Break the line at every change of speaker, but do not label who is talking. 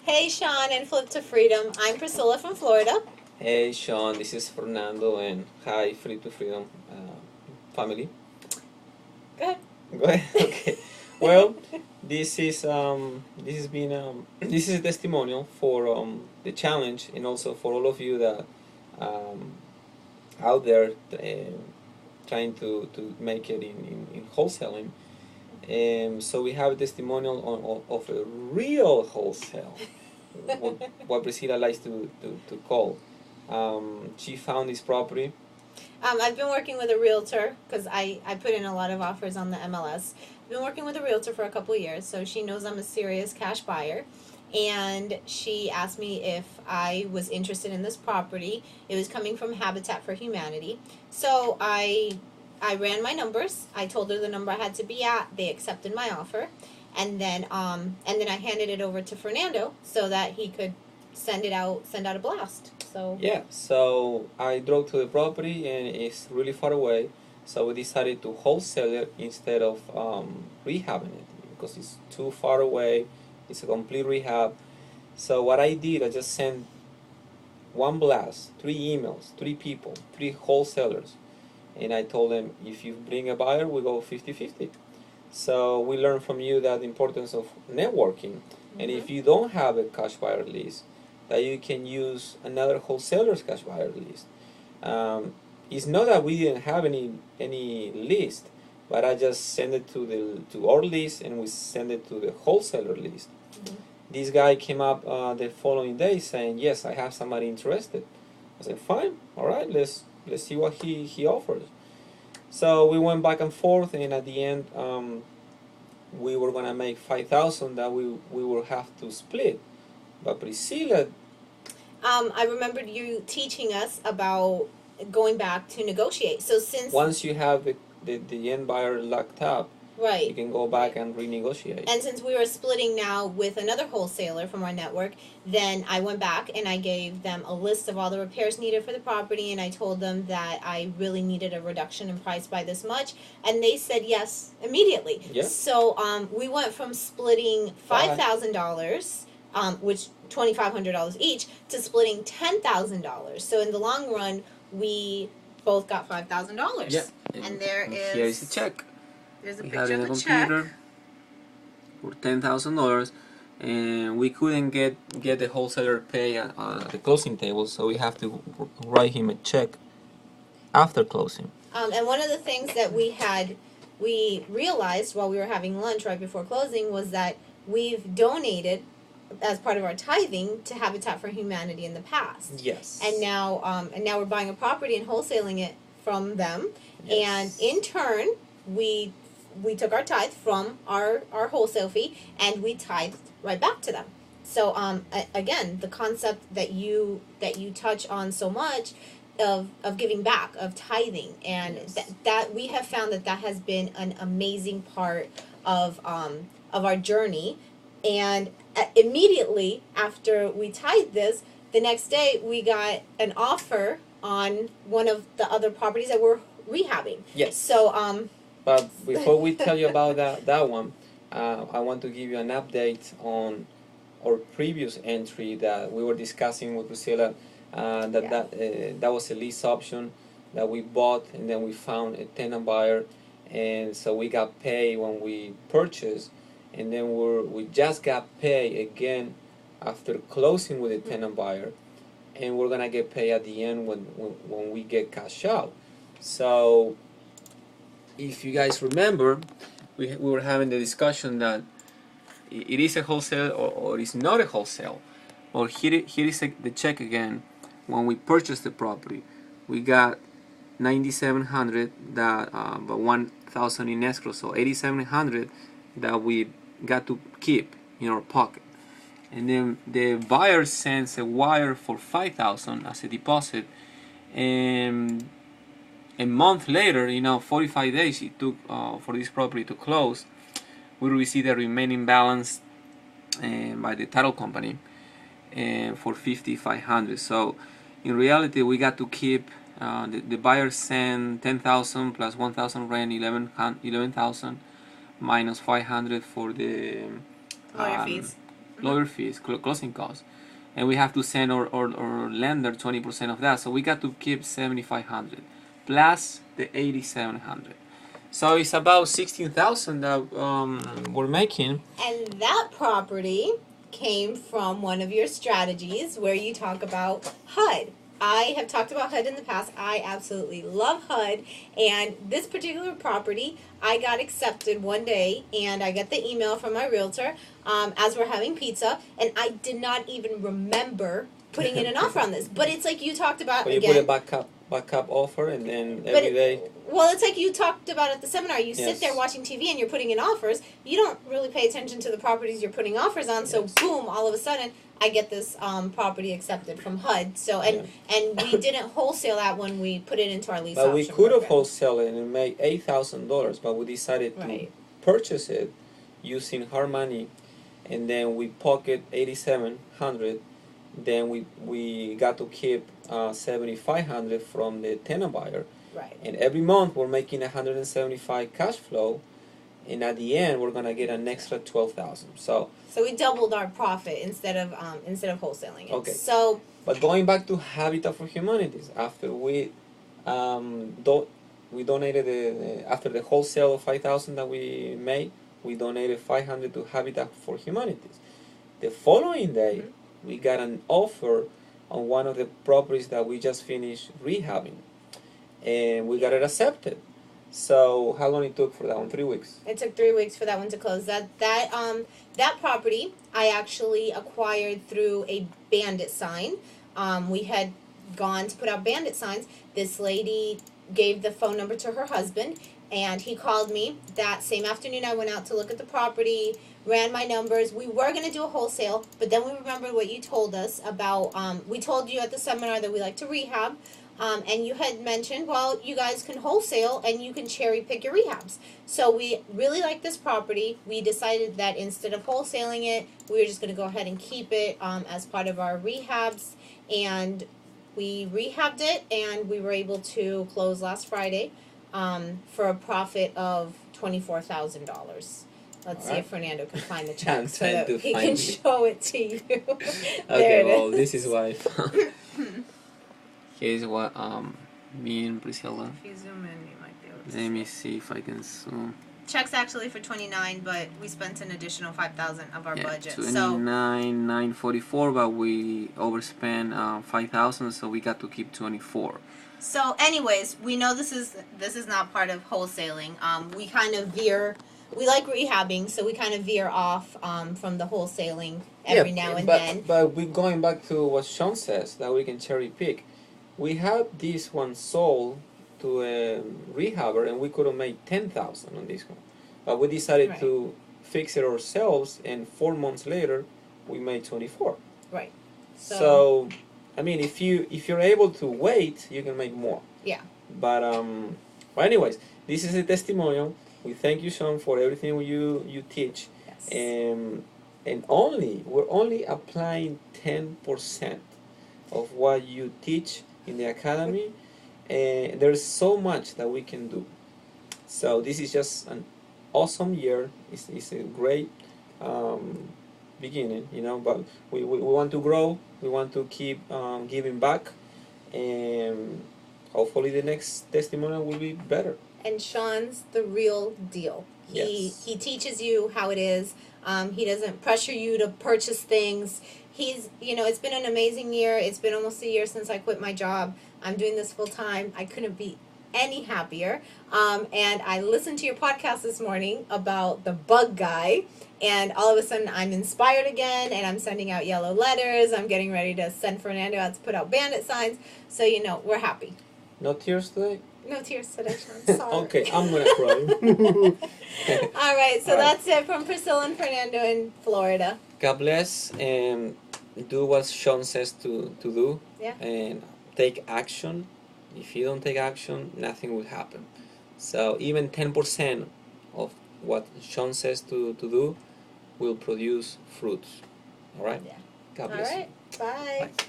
Hey Sean and Flip2Freedom. I'm Priscilla from Florida.
Hey Sean, this is Fernando and hi Flip2Freedom family.
Go ahead.
Go ahead. Okay. Well, this is a testimonial for the challenge and also for all of you that um, out there trying to make it in wholesaling. So we have a testimonial of a real wholesale, what Priscilla likes to call. She found this property.
I've been working with a realtor because I put in a lot of offers on the MLS. I've been working with a realtor for a couple of years, so she knows I'm a serious cash buyer. And she asked me if I was interested in this property. It was coming from Habitat for Humanity. So I ran my numbers. I told her the number I had to be at. They accepted my offer. And then I handed it over to Fernando so that he could send out a blast. So
Yeah, so I drove to the property and it's really far away. So we decided to wholesale it instead of rehabbing it because it's too far away. It's a complete rehab. So what I did, I just sent one blast, 3 emails, 3 people, 3 wholesalers. And I told them, if you bring a buyer, we go 50-50. So we learned from you that the importance of networking. And if you don't have a cash buyer list, that you can use another wholesaler's cash buyer list. It's not that we didn't have any list, but I just send it to our list and we send it to the wholesaler list. This guy came up the following day saying, yes, I have somebody interested. I said, fine, all right, let's see what he offers. So we went back and forth, and at the end, we were gonna make 5,000 that we will have to split. But Priscilla,
I remembered you teaching us about going back to negotiate. So since
once you have the end buyer locked up, you
right,
can go back and renegotiate.
and since we were splitting now with another wholesaler from our network, then I went back and I gave them a list of all the repairs needed for the property, and I told them that I really needed a reduction in price by this much, and they said yes immediately.
Yeah.
So we went from splitting $5,000, which $2,500 each, to splitting $10,000. So in the long run, we both got $5,000.
Yeah.
And there is
here is the check.
There's a
We have
picture
it
of
in
the
the
check.
computer for $10,000, and we couldn't get the wholesaler pay at the closing table, so we have to write him a check after closing.
And one of the things that we realized while we were having lunch right before closing was that we've donated as part of our tithing to Habitat for Humanity in the past.
Yes.
And now we're buying a property and wholesaling it from them.
Yes.
And in turn, we took our tithe from our wholesale fee and we tithed right back to them. So again, the concept that you touch on so much of giving back, of tithing, and
Yes.
that we have found that has been an amazing part of our journey. And immediately after we tithed this, the next day we got an offer on one of the other properties that we're rehabbing.
Yes.
So
But before we tell you about that one, I want to give you an update on our previous entry that we were discussing with Priscilla. That was a lease option that we bought, and then we found a tenant buyer, and so we got paid when we purchased, and then we just got paid again after closing with a tenant buyer, and we're gonna get paid at the end when we get cash out. So if you guys remember, we were having the discussion that it is a wholesale or it's not a wholesale. Well, here is the check again. When we purchased the property, we got $9,700 that but $1,000 in escrow, so $8,700 that we got to keep in our pocket. And then the buyer sends a wire for $5,000 as a deposit, and a month later, 45 days it took for this property to close. We received the remaining balance by the title company for $5,500. So in reality, we got to keep the buyer sent $10,000 plus $1,000 rent, $11,000 minus $500 for the
lawyer fees.
lawyer fees, closing costs, and we have to send our lender 20% of that. So we got to keep 7,500 plus the 8,700. So it's about 16,000 that we're making.
And that property came from one of your strategies where you talk about HUD. I have talked about HUD in the past. I absolutely love HUD. And this particular property, I got accepted one day, and I got the email from my realtor as we're having pizza, and I did not even remember putting in an offer on this. But it's like you talked about
But you
again.
put a backup offer, and then every day.
Well, it's like you talked about at the seminar. You
Yes.
sit there watching TV and you're putting in offers. You don't really pay attention to the properties you're putting offers on. So
Yes.
boom, all of a sudden, I get this property accepted from HUD. So and we didn't wholesale that when we put it into our lease
But
option
we could have
program.
wholesaled it and made $8,000, but we decided to
Right.
purchase it using hard money, and then we pocket 8,700. Then we got to keep 7,500 from the tenant buyer,
Right.
and every month we're making 175 cash flow, and at the end we're gonna get an extra 12,000. So
we doubled our profit instead of wholesaling it.
Okay.
So
but going back to Habitat for Humanities, after we donated after the wholesale of 5,000 that we made, we donated 500 to Habitat for Humanities. The following day, we got an offer on one of the properties that we just finished rehabbing, and we got it accepted. So how long it took for that one? 3 weeks.
it took 3 weeks for that one to close. That property I actually acquired through a bandit sign. We had gone to put out bandit signs. This lady gave the phone number to her husband, and he called me that same afternoon. I went out to look at the property, ran my numbers. We were going to do a wholesale, but then we remembered what you told us about, we told you at the seminar that we like to rehab, and you had mentioned, well, you guys can wholesale and you can cherry pick your rehabs. So we really like this property. We decided that instead of wholesaling it, we were just going to go ahead and keep it as part of our rehabs, and we rehabbed it, and we were able to close last Friday for a profit of $24,000. Let's see if Fernando can find the check so that he can show it to you.
Okay, well, this is what I found. Here's what me and Priscilla.
If you zoom in, you might be able to
Let me see if I can zoom.
Check's actually for $29,000, but we spent an additional $5,000 of our budget. So
29,944, but we overspent 5,000, so we got to keep 24.
So, anyways, we know this is not part of wholesaling. We kind of veer. We like rehabbing, so we kind of veer off from the wholesaling every now and then.
But we going back to what Sean says, that we can cherry pick. We had this one sold to a rehabber, and we could have made 10,000 on this one, but we decided to fix it ourselves, and 4 months later, we made 24.
Right.
So I mean, if you're able to wait, you can make more.
Yeah.
But anyways, this is a testimonial. We thank you, Sean, for everything you teach.
Yes.
And we're only applying 10% of what you teach in the academy, and there's so much that we can do. So this is just an awesome year. It's a great beginning, but we want to grow. We want to keep giving back, and hopefully the next testimonial will be better.
And Sean's the real deal. He teaches you how it is. He doesn't pressure you to purchase things. He's, it's been an amazing year. It's been almost a year since I quit my job. I'm doing this full time. I couldn't be any happier. And I listened to your podcast this morning about the bug guy, and all of a sudden I'm inspired again, and I'm sending out yellow letters. I'm getting ready to send Fernando out to put out bandit signs. So, we're happy.
No tears today?
No tears today, Sean. Sorry.
Okay, I'm gonna cry.
All right, so that's it from Priscilla and Fernando in Florida.
God bless, and do what Sean says to do.
Yeah.
And take action. If you don't take action, nothing will happen. So even 10% of what Sean says to do will produce fruits. All right?
Yeah.
God bless
All right.
you.
Bye.
Bye.